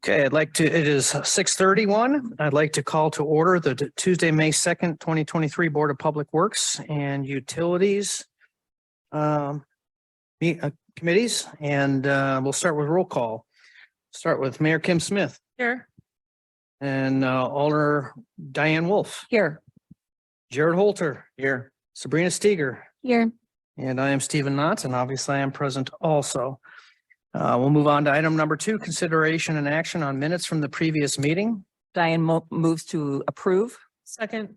Okay, it is 6:31. I'd like to call to order the Tuesday, May 2nd, 2023 Board of Public Works and Utilities committees, and we'll start with roll call. Start with Mayor Kim Smith Here. and Alder Diane Wolf, Here. Jared Holter, Here. Sabrina Steger, Here. and I am Stephen Knotts, and obviously I am present also. We'll move on to item number 2, consideration and action on minutes from the previous meeting. Diane moves to approve. Second.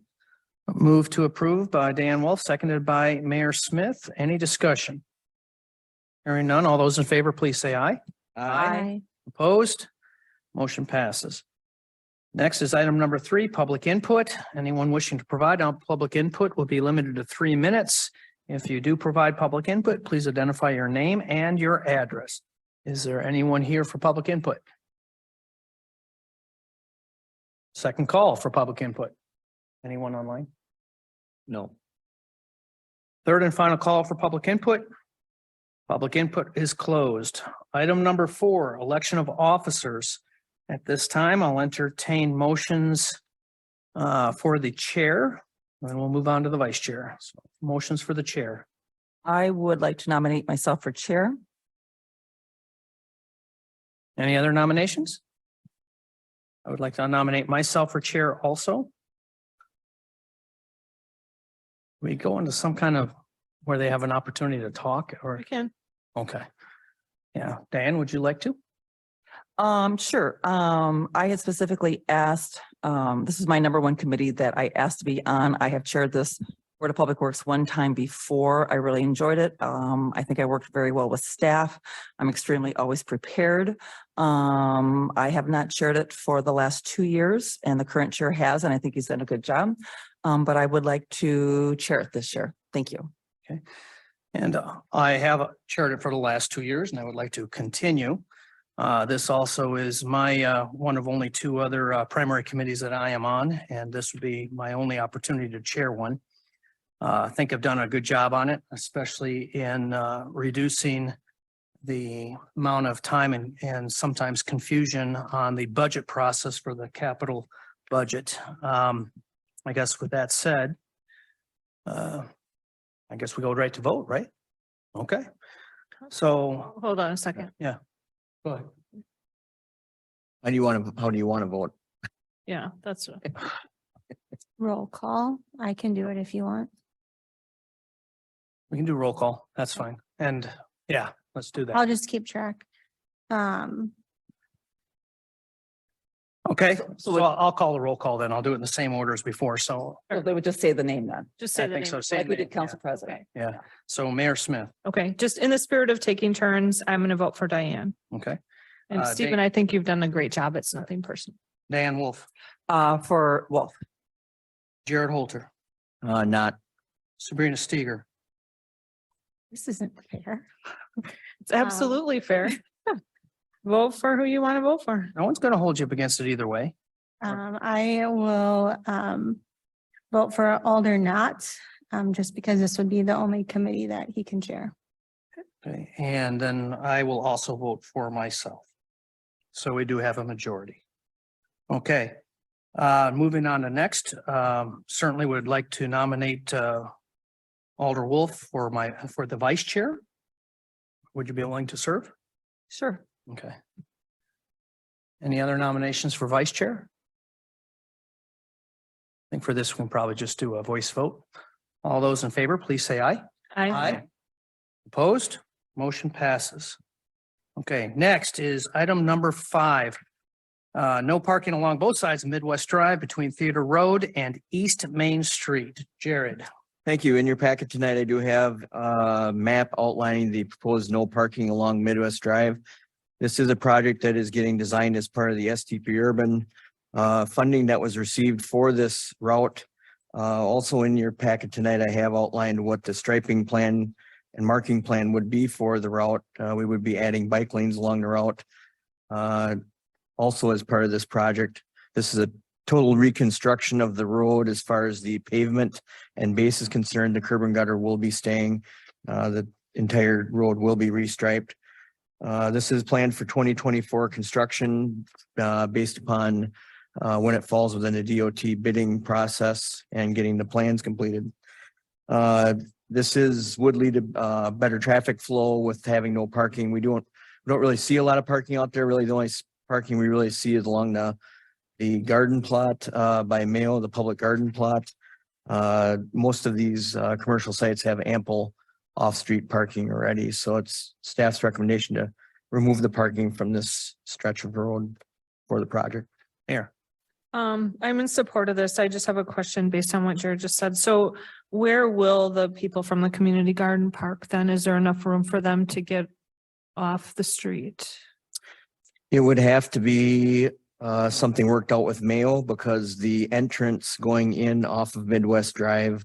Move to approve by Dan Wolf, seconded by Mayor Smith. Any discussion? Hearing none. All those in favor, please say aye. Opposed? Motion passes. Next is item number 3, public input. Anyone wishing to provide public input will be limited to 3 minutes. If you do provide public input, please identify your name and your address. Is there anyone here for public input? Second call for public input. Anyone online? No. Third and final call for public input. Public input is closed. Item number 4, election of officers. At this time, I'll entertain motions for the chair, and then we'll move on to the vice chair. So, motions for the chair. I would like to nominate myself for chair. Any other nominations? I would like to nominate myself for chair also. We go into some kind of where they have an opportunity to talk or, You can. okay. Yeah, Diane, would you like to? Sure. I had specifically asked, this is my number 1 committee that I asked to be on. I have chaired this Board of Public Works one time before. I really enjoyed it. I think I worked very well with staff. I'm extremely always prepared. I have not chaired it for the last 2 years, and the current chair has, and I think he's done a good job. But I would like to chair it this year. Thank you. Okay. And I have chaired it for the last 2 years, and I would like to continue. This also is my one of only 2 other primary committees that I am on, and this would be my only opportunity to chair one. I think I've done a good job on it, especially in reducing the amount of time and sometimes confusion on the budget process for the capital budget. I guess with that said, I guess we go right to vote, right? Okay. So, Hold on a second. yeah. Go ahead. How do you want to vote? Yeah, that's, Roll call. I can do it if you want. We can do roll call. That's fine. And yeah, let's do that. I'll just keep track. Okay, So so I'll call the roll call then. I'll do it in the same order as before. So They would just say the name then, just say I the think name. so. Same like we name, did council president. yeah. So Mayor Smith, Okay, just in the spirit of taking turns, I'm going to vote for Diane. okay. And Dave- Stephen, I think you've done a great job. It's nothing personal. Dan Wolf, For Wolf. Jared Holter, Not. Sabrina Steger, This isn't fair. It's absolutely fair. Vote for who you want to vote for. no one's going to hold you up against it either way. I will vote for Alder Knott, just because this would be the only committee that he can chair. Okay, and then I will also vote for myself. So we do have a majority. Okay, moving on to next, certainly would like to nominate Alder Wolf for the vice chair. Would you be willing to serve? Sure. Okay. Any other nominations for vice chair? I think for this, we'll probably just do a voice vote. All those in favor, please say aye. Opposed? Motion passes. Okay, next is item number 5. No parking along both sides of Midwest Drive between Theater Road and East Main Street. Jared. Thank you. In your packet tonight, I do have a map outlining the proposed no parking along Midwest Drive. This is a project that is getting designed as part of the STP Urban funding that was received for this route. Also in your packet tonight, I have outlined what the striping plan and marking plan would be for the route. We would be adding bike lanes along the route. Also as part of this project, this is a total reconstruction of the road as far as the pavement and base is concerned. The curb and gutter will be staying. The entire road will be restriped. This is planned for 2024 construction, based upon when it falls within the DOT bidding process and getting the plans completed. This would lead to better traffic flow with having no parking. We don't really see a lot of parking out there. Really, the only parking we really see is along the garden plot by Mayo, the public garden plot. Most of these commercial sites have ample off-street parking already, so it's staff's recommendation to remove the parking from this stretch of road for the project. Mayor. I'm in support of this. I just have a question based on what Jared just said. So where will the people from the community garden park then? Is there enough room for them to get off the street? It would have to be something worked out with Mayo, because the entrance going in off of Midwest Drive,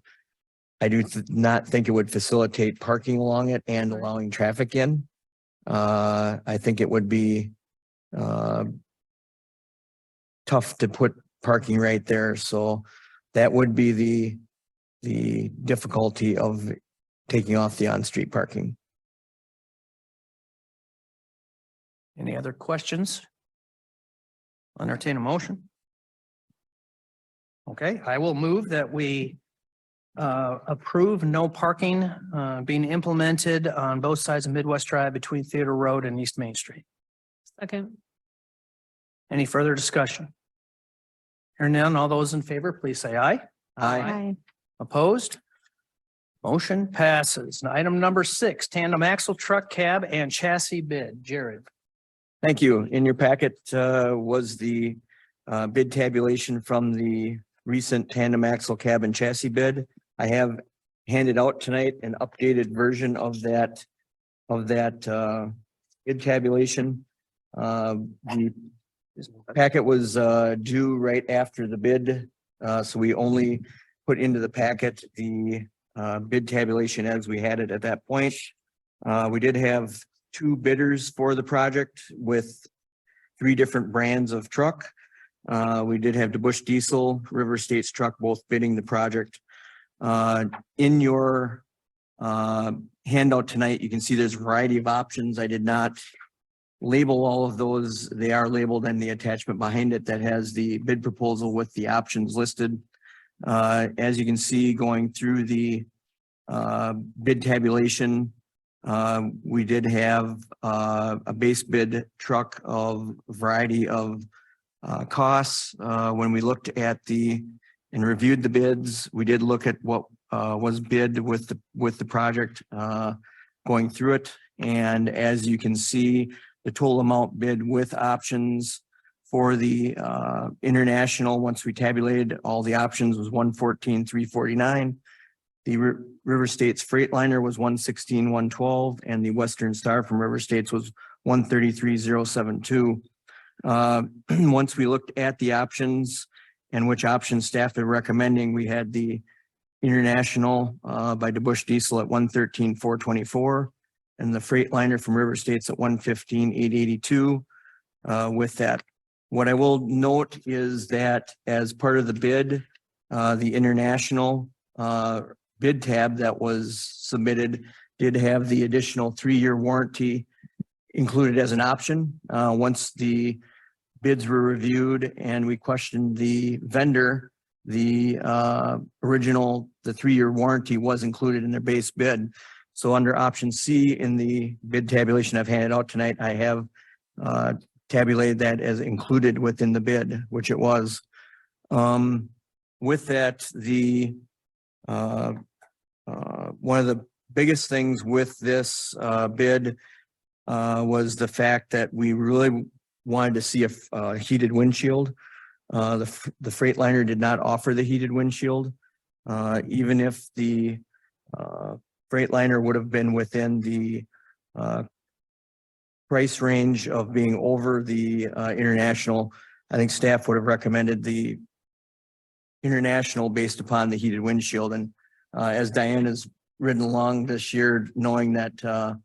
I do not think it would facilitate parking along it and allowing traffic in. I think it would be tough to put parking right there, so that would be the difficulty of taking off the on-street parking. Any other questions? Entertain a motion. Okay, I will move that we approve no parking being implemented on both sides of Midwest Drive between Theater Road and East Main Street. Second. Any further discussion? Hearing none, all those in favor, please say aye. Aye. Opposed? Motion passes. Now, item number 6, tandem axle truck cab and chassis bid. Jared. Thank you. In your packet was the bid tabulation from the recent tandem axle cab and chassis bid. I have handed out tonight an updated version of that bid tabulation. The packet was due right after the bid, so we only put into the packet the bid tabulation as we had it at that point. We did have 2 bidders for the project with 3 different brands of truck. We did have DeBusch Diesel, River States Truck, both bidding the project. In your handout tonight, you can see there's a variety of options. I did not label all of those. They are labeled in the attachment behind it that has the bid proposal with the options listed. As you can see, going through the bid tabulation, we did have a base bid truck of a variety of costs. When we looked at and reviewed the bids, we did look at what was bid with the project going through it. And as you can see, the total amount bid with options for the international, once we tabulated all the options, was $114,349. The River States Freightliner was $116,112, and the Western Star from River States was $133,072. Once we looked at the options and which options staff are recommending, we had the international by DeBusch Diesel at $113,424, and the Freightliner from River States at $115,882. With that, what I will note is that as part of the bid, the international bid tab that was submitted did have the additional 3-year warranty included as an option. Once the bids were reviewed and we questioned the vendor, the 3-year warranty was included in their base bid. So under option C in the bid tabulation I've handed out tonight, I have tabulated that as included within the bid, which it was. With that, one of the biggest things with this bid was the fact that we really wanted to see a heated windshield. The Freightliner did not offer the heated windshield. Even if the Freightliner would have been within the price range of being over the international, I think staff would have recommended the international based upon the heated windshield. And as Diane has ridden along this year, knowing that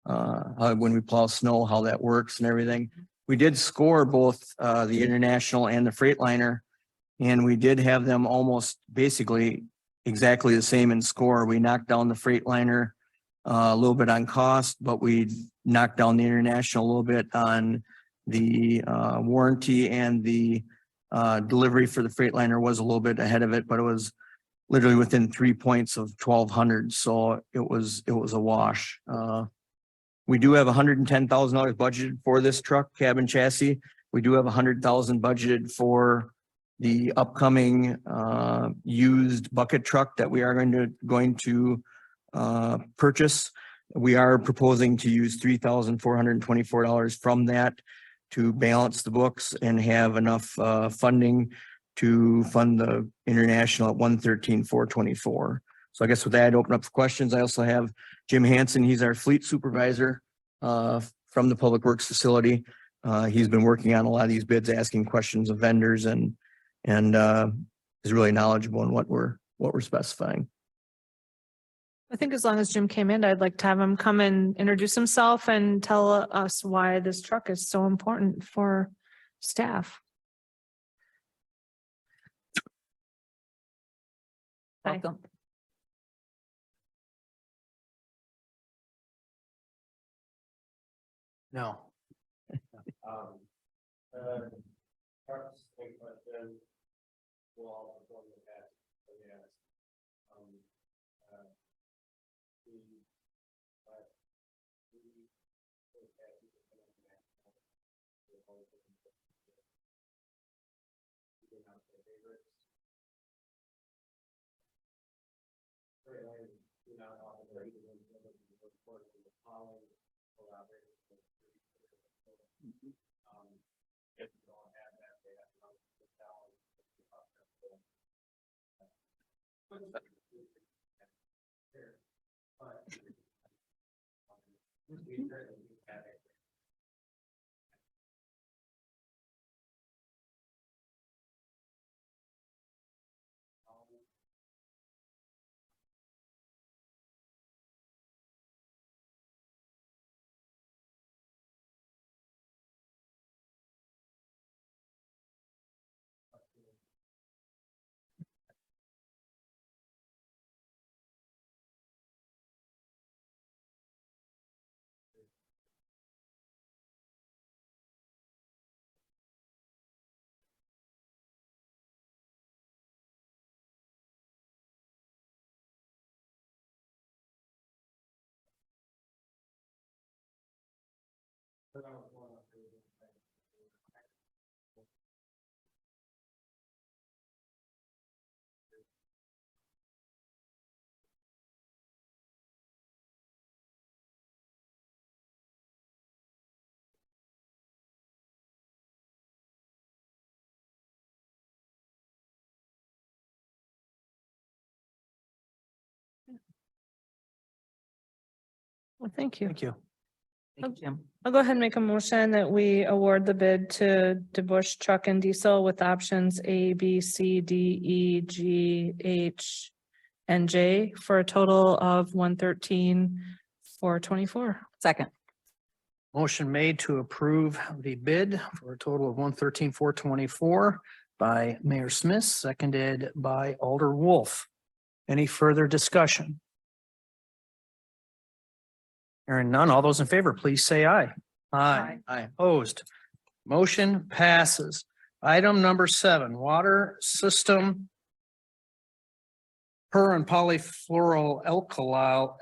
when we plow snow, how that works and everything, we did score both the international and the Freightliner, and we did have them almost basically exactly the same in score. We knocked down the Freightliner a little bit on cost, but we knocked down the international a little bit on the warranty, and the delivery for the Freightliner was a little bit ahead of it, but it was literally within 3 points of 1,200. So it was a wash. We do have $110,000 budgeted for this truck cabin chassis. We do have 100,000 budgeted for the upcoming used bucket truck that we are going to purchase. We are proposing to use $3,424 from that to balance the books and have enough funding to fund the international at 113,424. So I guess with that, I'd open up for questions. I also have Jim Hansen. He's our fleet supervisor from the Public Works facility. He's been working on a lot of these bids, asking questions of vendors, and is really knowledgeable in what we're specifying. I think as long as Jim came in, I'd like to have him come and introduce himself and tell us why this truck is so important for staff. Hi. Welcome. No. Well, thank you. Thank you. Thank you, Jim. I'll go ahead and make a motion that we award the bid to DeBusch Truck and Diesel with options A, B, C, D, E, G, H, and J for a total of 113,424. Second. Motion made to approve the bid for a total of 113,424 by Mayor Smith, seconded by Alder Wolf. Any further discussion? Hearing none, all those in favor, please say aye. Aye. Aye. Opposed. Motion passes. Item number 7, water system per and polyfluoral alkyl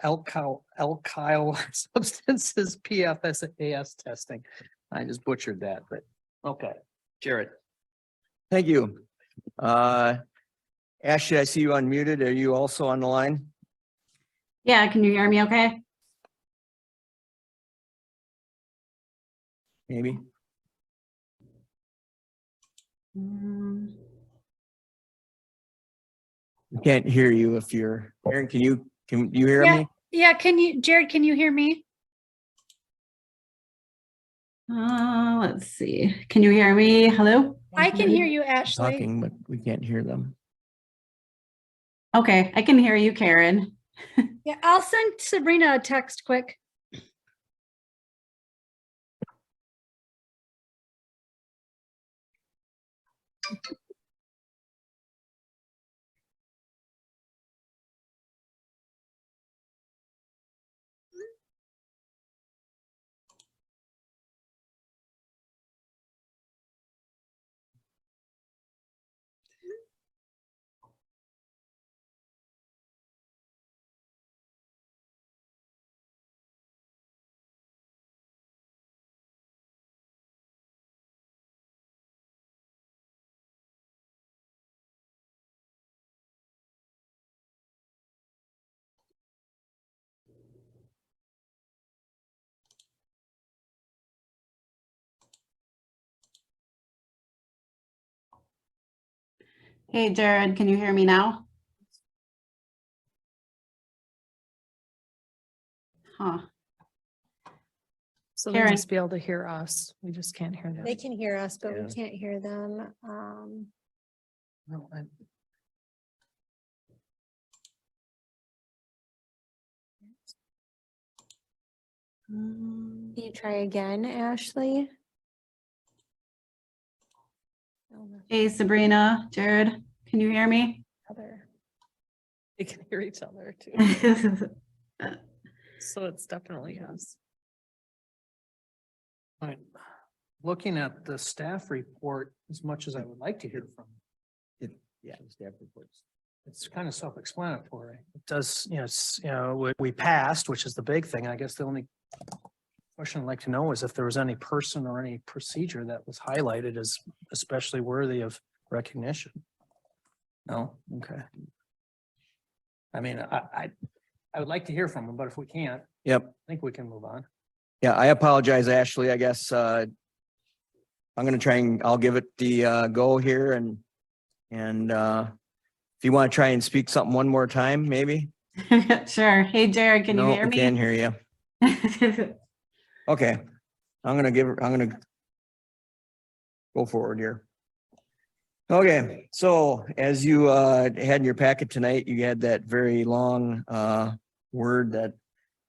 substances PFAS testing. I just butchered that, but okay. Jared. Thank you. Ashley, I see you unmuted. Are you also on the line? Yeah, can you hear me okay? Maybe. I can't hear you if you're, Aaron, can you hear Yeah. me? Yeah, Jared, can you hear me? Let's see. Can you hear me? Hello? I can hear you, Ashley. Talking, but we can't hear them. Okay, I can hear you, Karen. Yeah, I'll send Sabrina a text quick. Hey, Jared, can you hear me now? Huh. So they Karen. must be able to hear us. We just can't hear them. They can hear us, but we Yeah. can't hear them. No, Can you try again, Ashley? No, that's Hey, Sabrina, Jared, can you hear me? other. They can hear each other too. So it's definitely us. Right. Looking at the staff report, as much as I would like to hear from, Yeah, staff reports. it's kind of self-explanatory. It does, it's, we passed, which is the big thing. I guess the only question I'd like to know is if there was any person or any procedure that was highlighted as especially worthy of recognition. No? Okay. I mean, I would like to hear from them, but if we can't, Yep. I think we can move on. Yeah, I apologize, Ashley. I guess, I'm gonna try and I'll give it the, go here and, if you want to try and speak something one more time, maybe? Sure. Hey, Jared, can you No, hear we me? Can't hear you. Okay, I'm gonna go forward here. Okay, so as you had in your packet tonight, you had that very long word that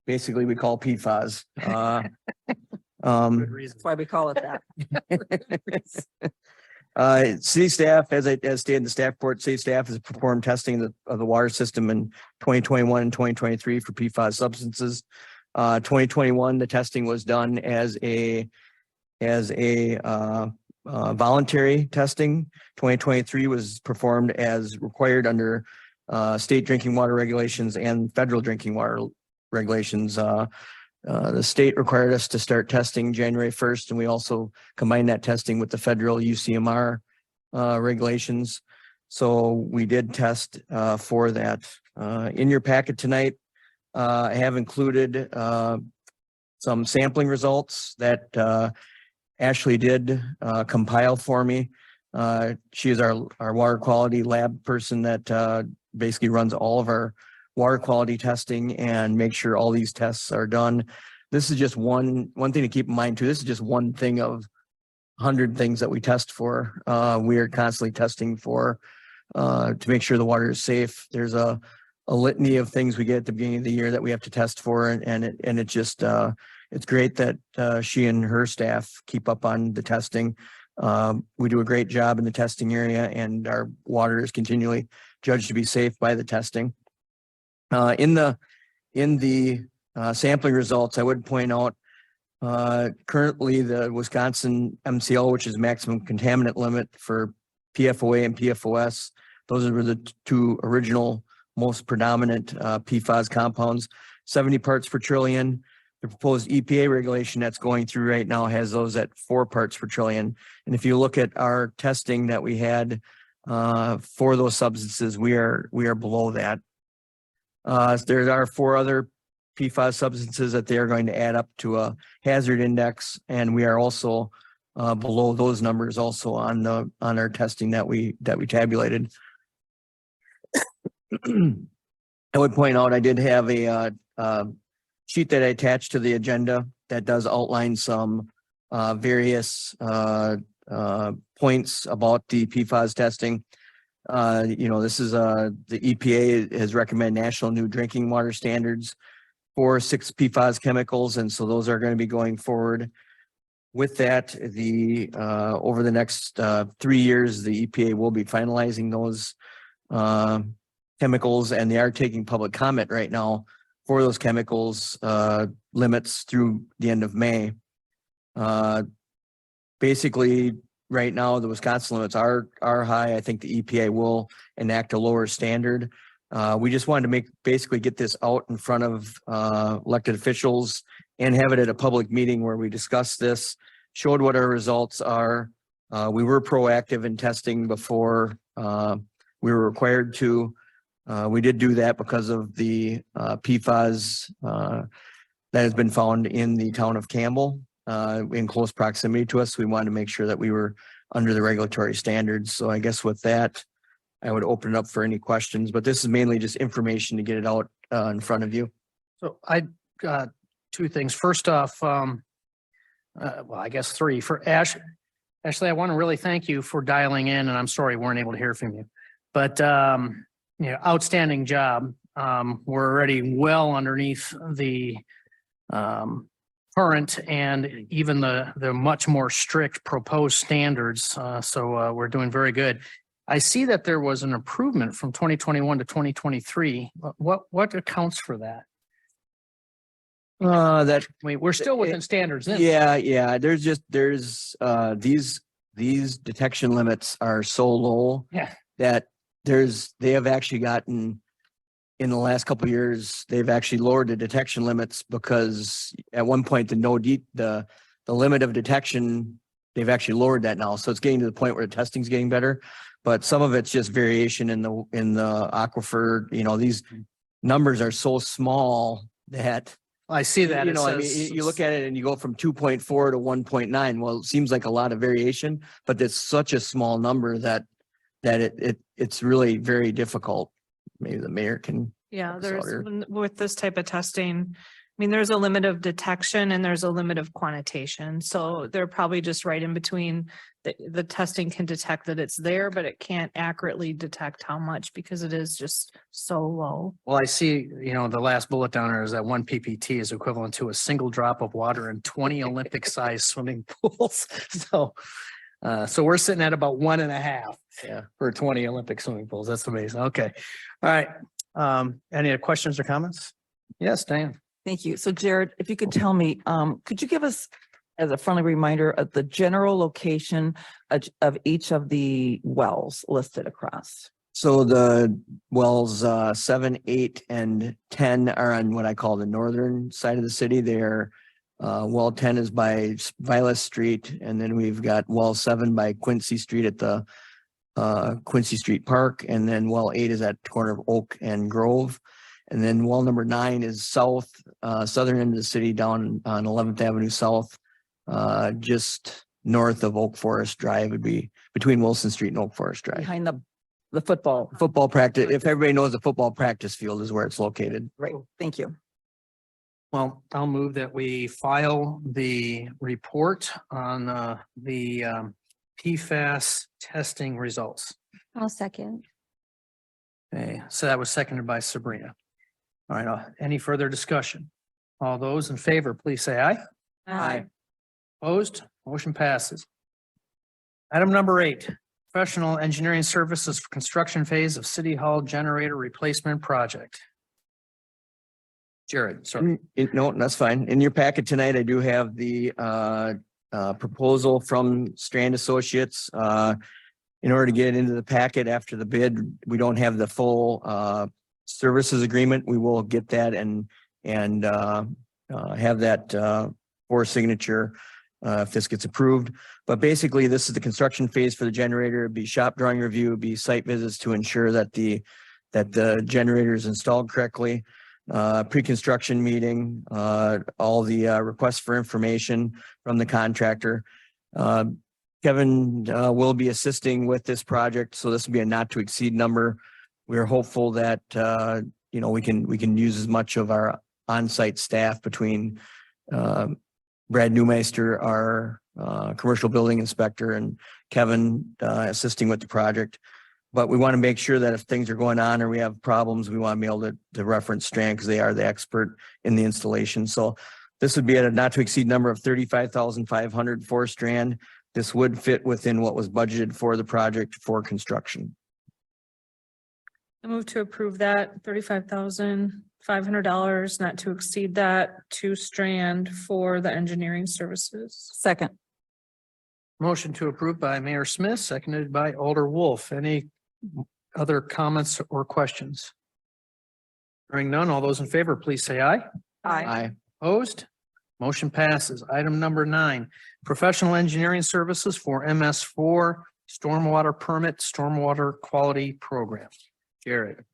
basically we call PFAS. Good reason. That's why we call it that. City staff, as stated in the staff report, city staff has performed testing of the water system in 2021 and 2023 for PFAS substances. 2021, the testing was done as a voluntary testing. 2023 was performed as required under state drinking water regulations and federal drinking water regulations. The state required us to start testing January 1st, and we also combined that testing with the federal UCMR regulations. So we did test for that. In your packet tonight, I have included some sampling results that Ashley did compile for me. She is our water quality lab person that basically runs all of our water quality testing and make sure all these tests are done. This is just one thing to keep in mind too. This is just one thing of 100 things that we test for. We are constantly testing for to make sure the water is safe. There's a litany of things we get at the beginning of the year that we have to test for, and it just it's great that she and her staff keep up on the testing. We do a great job in the testing area, and our water is continually judged to be safe by the testing. In the sampling results, I would point out currently the Wisconsin MCL, which is maximum contaminant limit for PFOA and PFOS. Those were the two original most predominant PFAS compounds, 70 parts per trillion. The proposed EPA regulation that's going through right now has those at 4 parts per trillion. And if you look at our testing that we had for those substances, we are below that. There are 4 other PFAS substances that they are going to add up to a hazard index, and we are also below those numbers also on our testing that we tabulated. I would point out I did have a sheet that I attached to the agenda that does outline some various points about the PFAS testing. This is the EPA has recommended national new drinking water standards for 6 PFAS chemicals, and so those are going to be going forward. With that, over the next 3 years, the EPA will be finalizing those chemicals, and they are taking public comment right now for those chemicals limits through the end of May. Basically, right now, the Wisconsin limits are high. I think the EPA will enact a lower standard. We just wanted to basically get this out in front of elected officials and have it at a public meeting where we discuss this, showed what our results are. We were proactive in testing before we were required to. We did do that because of the PFAS that has been found in the town of Campbell in close proximity to us. We wanted to make sure that we were under the regulatory standards. So I guess with that, I would open it up for any questions, but this is mainly just information to get it out in front of you. So I got two things. First off, well, I guess three for Ashley, I want to really thank you for dialing in, and I'm sorry we weren't able to hear from you. But outstanding job. We're already well underneath the current and even the much more strict proposed standards. So we're doing very good. I see that there was an improvement from 2021 to 2023. What accounts for that? That I mean, we're still within standards. then. Yeah, there's these detection limits are so low. Yeah. That they have actually gotten, in the last couple of years, they've actually lowered the detection limits because at one point the limit of detection, they've actually lowered that now. So it's getting to the point where the testing's getting better. But some of it's just variation in the aquifer. These numbers are so small that I see that. You It know, I mean, says- you look at it and you go from 2.4 to 1.9. Well, it seems like a lot of variation, but it's such a small number that it's really very difficult. Maybe the mayor can. Yeah, help us out there's, here. with this type of testing, I mean, there's a limit of detection and there's a limit of quantitation. So they're probably just right in between. The testing can detect that it's there, but it can't accurately detect how much because it is just so low. Well, I see, the last bullet down there is that 1 PPT is equivalent to a single drop of water in 20 Olympic sized swimming pools. So we're sitting at about 1.5. Yeah. For 20 Olympic swimming pools. That's amazing. Okay. All right. Any other questions or comments? Yes, Dan. Thank you. So Jared, if you could tell me, could you give us as a friendly reminder of the general location of each of the wells listed across? So the wells 7, 8, and 10 are on what I call the northern side of the city. They're well 10 is by Violet Street, and then we've got well 7 by Quincy Street at the Quincy Street Park, and then well 8 is at the corner of Oak and Grove. And then well number 9 is southern end of the city down on 11th Avenue South, just north of Oak Forest Drive. Would be between Wilson Street and Oak Forest Drive. Behind the football. Football practice, if everybody knows, the football practice field is where it's located. Right. Thank you. Well, I'll move that we file the report on the PFAS testing results. I'll second. Okay, so that was seconded by Sabrina. All right, any further discussion? All those in favor, please say aye. Aye. Opposed, motion passes. Item number 8, professional engineering services for construction phase of City Hall generator replacement project. Jared, sorry. No, that's fine. In your packet tonight, I do have the proposal from Strand Associates. In order to get it into the packet after the bid, we don't have the full services agreement. We will get that and have that for signature if this gets approved. But basically, this is the construction phase for the generator. It'd be shop drawing review, it'd be site visits to ensure that the generator is installed correctly. Pre-construction meeting, all the requests for information from the contractor. Kevin will be assisting with this project, so this will be a not to exceed number. We're hopeful that we can use as much of our on-site staff between Brad Newmeister, our commercial building inspector, and Kevin assisting with the project. But we want to make sure that if things are going on or we have problems, we want to be able to reference Strand because they are the expert in the installation. So this would be at a not to exceed number of $35,500 for Strand. This would fit within what was budgeted for the project for construction. I move to approve that $35,500, not to exceed that, to Strand for the engineering services. Second. Motion to approve by Mayor Smith, seconded by Alder Wolf. Any other comments or questions? Hearing none, all those in favor, please say aye. Aye. Opposed? Motion passes. Item number 9, professional engineering services for MS4 stormwater permit, stormwater quality program. Jared.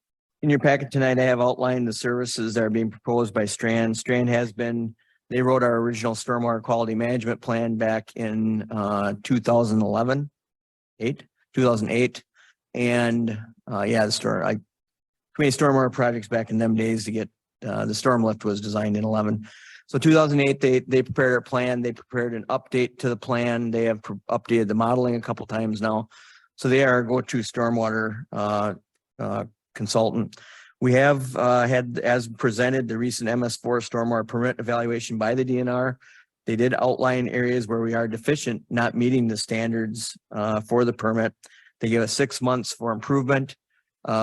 In your packet tonight, I have outlined the services that are being proposed by Strand. Strand they wrote our original stormwater quality management plan back in 2008. and, yeah, community stormwater projects back in them days to get, the storm lift was designed in 11. So 2008, they prepared a plan, they prepared an update to the plan. They have updated the modeling a couple times now. So they are our go-to stormwater, consultant. We have, had, as presented, the recent MS4 stormwater permit evaluation by the DNR. They did outline areas where we are deficient, not meeting the standards, for the permit. They gave us 6 months for improvement.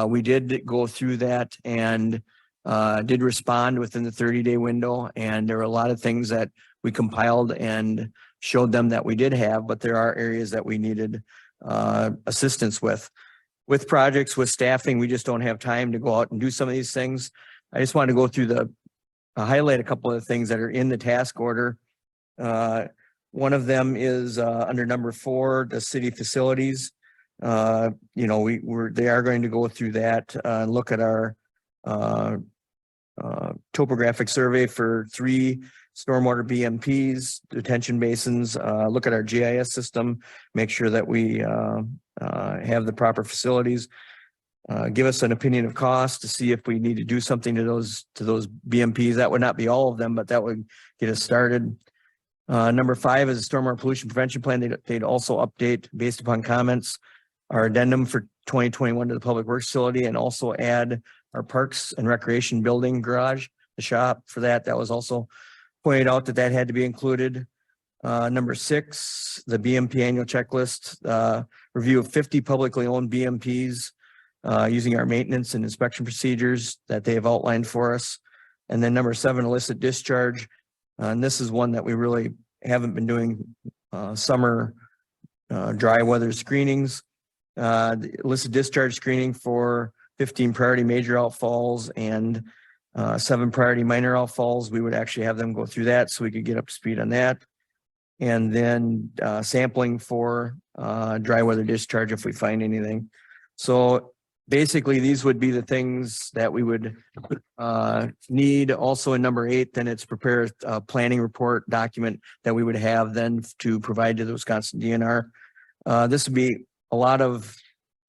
We did go through that and did respond within the 30-day window. And there were a lot of things that we compiled and showed them that we did have, but there are areas that we needed assistance with. With projects, with staffing, we just don't have time to go out and do some of these things. I just want to go through highlight a couple of the things that are in the task order. One of them is under number 4, the city facilities. They are going to go through that and look at our topographic survey for 3 stormwater BMPs, detention basins, look at our GIS system, make sure that we have the proper facilities, give us an opinion of cost to see if we need to do something to those BMPs. That would not be all of them, but that would get us started. Number 5 is a stormwater pollution prevention plan. They'd also update based upon comments our addendum for 2021 to the public works facility, and also add our parks and recreation building garage, the shop for that. That was also pointed out that had to be included. Number 6, the BMP annual checklist, review of 50 publicly owned BMPs, using our maintenance and inspection procedures that they have outlined for us. And then number 7, illicit discharge. And this is one that we really haven't been doing, summer dry weather screenings. The illicit discharge screening for 15 priority major outfalls and 7 priority minor outfalls. We would actually have them go through that so we could get up to speed on that. And then sampling for dry weather discharge if we find anything. So basically, these would be the things that we would need. Also in number 8, then it's prepare a planning report document that we would have then to provide to the Wisconsin DNR. This would be a lot of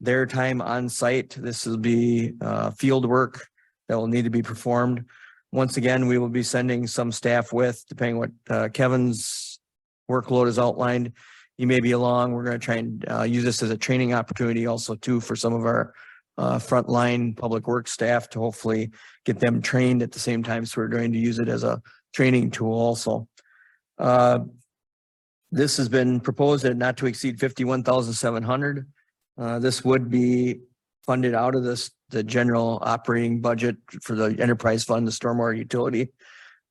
their time on site. This will be field work that will need to be performed. Once again, we will be sending some staff with, depending what Kevin's workload is outlined. He may be along. We're going to try and use this as a training opportunity also too for some of our frontline public works staff to hopefully get them trained at the same time. So we're going to use it as a training tool also. This has been proposed at not to exceed 51,700. This would be funded out of the general operating budget for the enterprise fund, the stormwater utility,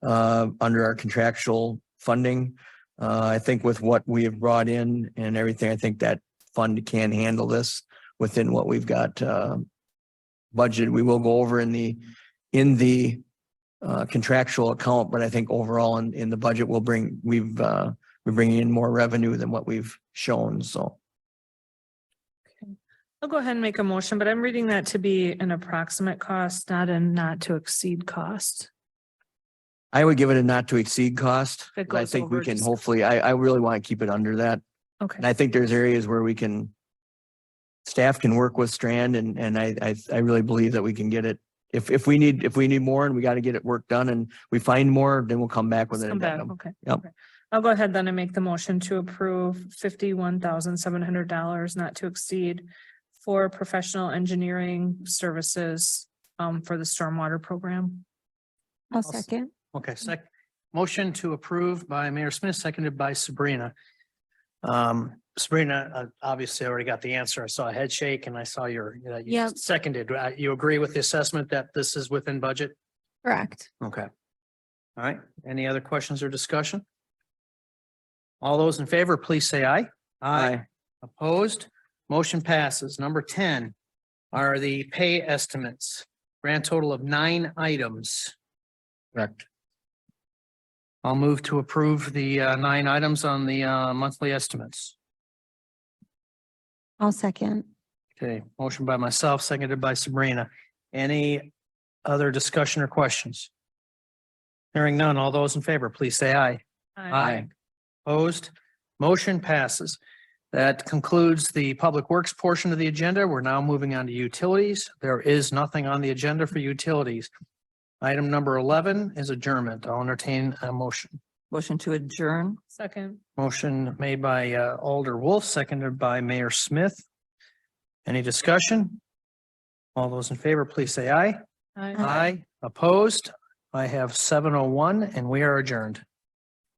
under our contractual funding. I think with what we have brought in and everything, I think that fund can handle this within what we've got budgeted. We will go over in the contractual account, but I think overall in the budget we're bringing in more revenue than what we've shown. So I'll go ahead and make a motion, but I'm reading that to be an approximate cost, not to exceed cost. I would give it a not to exceed cost. If it But I goes think we over, can just- hopefully, I really want to keep it under that. And Okay, I think there's areas where staff can work with Strand and I really believe that we can get it. If we need more and we got to get it work done and we find more, then we'll come back with let's an come back. addendum. Okay. Yep. Okay. I'll go ahead then and make the motion to approve $51,700 not to exceed for professional engineering services for the stormwater program. I'll second. Okay, motion to approve by Mayor Smith, seconded by Sabrina. Sabrina, obviously already got the answer. I saw a head shake and I saw you Yep. seconded. You agree with the assessment that this is within budget? Correct. Okay. All right. Any other questions or discussion? All those in favor, please say aye. Aye. Opposed? Motion passes. Number 10 are the pay estimates. Grand total of 9 items. Correct. I'll move to approve the 9 items on the monthly estimates. I'll second. Okay, motion by myself, seconded by Sabrina. Any other discussion or questions? Hearing none, all those in favor, please say aye. Opposed? Motion passes. That concludes the Public Works portion of the agenda. We're now moving on to utilities. There is nothing on the agenda for utilities. Item number 11 is adjournment. I'll entertain a motion. Motion to adjourn. Second. Motion made by Alder Wolf, seconded by Mayor Smith. Any discussion? All those in favor, please say aye. Aye. Aye. Opposed? I have 7:01 and we are adjourned.